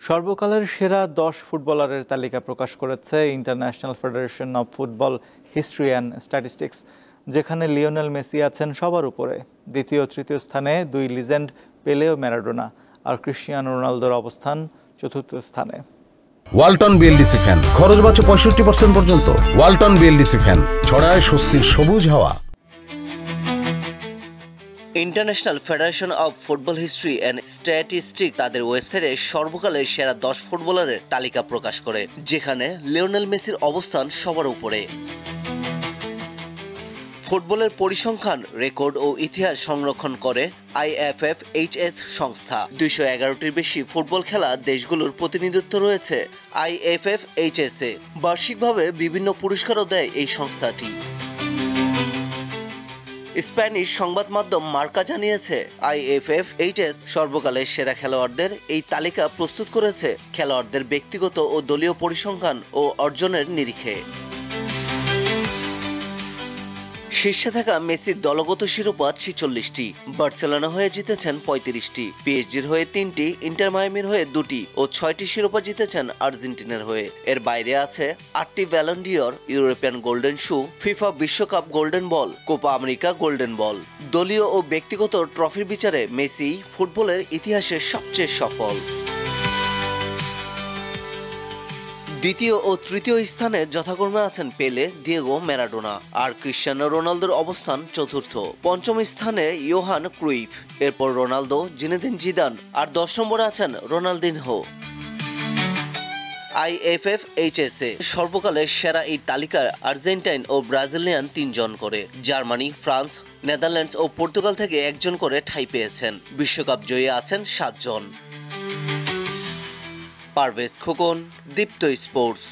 সর্বকালের সেরা ১০ ফুটবলারের তালিকা প্রকাশ করেছে international federation of football history and statistics, যেখানে লিওনেল মেসি আছেন সবার উপরে। দ্বিতীয় তৃতীয় স্থানে দুই লিজেন্ড পেলে ও ম্যারাডোনা, আর ক্রিশ্চিয়ানো রোনালদোর অবস্থান চতুর্থ স্থানে। ওয়ালটন বিএলডিসি ফ্যান, খরচ বাঁচে 65% পর্যন্ত। ওয়ালটন বিএলডিসি ফ্যান ছড়ায় স্বস্তির সবুজ হাওয়া। International federation of football history and statistics তাদের ওয়েবসাইটে সর্বকালের সেরা 10 ফুটবলারের তালিকা প্রকাশ করে, যেখানে লিওনেল মেসির অবস্থান সবার উপরে। ফুটবলের পরিসংখ্যান, রেকর্ড ও ইতিহাস সংরক্ষণ করে IFFHS সংস্থা। 211টির বেশি ফুটবল খেলা দেশগুলোর প্রতিনিধিত্ব রয়েছে IFFHS এ। বার্ষিকভাবে বিভিন্ন পুরস্কারও দেয় এই সংস্থাটি। স্প্যানিশ সংবাদ মাধ্যম মার্কা জানিয়েছে, IFFHS সর্বকালের সেরা খেলোয়াড়দের এই তালিকা প্রস্তুত করেছে খেলোয়াড়দের ব্যক্তিগত ও দলীয় পরিসংখ্যান ও অর্জনের নিরিখে। শীর্ষে থাকা মেসির দলগত শিরোপা 46টি, বার্সেলোনা হয়ে জিতেছেন 35টি, পিএসজির হয়ে 3টি, ইন্টার মায়ামির হয়ে 2টি ও 6টি শিরোপা জিতেছেন আর্জেন্টিনার হয়ে। এর বাইরে আছে 8টি Ballon d'Or, European golden shoe, FIFA বিশ্বকাপ golden ball, Copa America golden ball. দলীয় ও ব্যক্তিগত ট্রফির বিচারে মেসি ফুটবলের ইতিহাসে সবচেয়ে সফল। দ্বিতীয় ও তৃতীয় স্থানে যথাক্রমে আছেন পেলে, দিয়েগো ম্যারাডোনা, আর ক্রিশ্চিয়ানো রোনালদোর অবস্থান চতুর্থ। পঞ্চম স্থানে ইয়োহান ক্রুইফ, এরপর রোনালদো, জিনেদিন জিদান, আর 10 নম্বরে আছেন রোনালদিনহো। IFFHS এ সর্বকালের সেরা এই তালিকায় আর্জেন্টাইন ও ব্রাজিলিয়ান 3 জন করে, জার্মানি, ফ্রান্স, নেদারল্যান্ডস ও পর্তুগাল থেকে 1 জন করে ঠাঁই পেয়েছেন। বিশ্বকাপ জয়ী আছেন 7 জন। পারভেজ খোকন, দীপ্ত স্পোর্টস।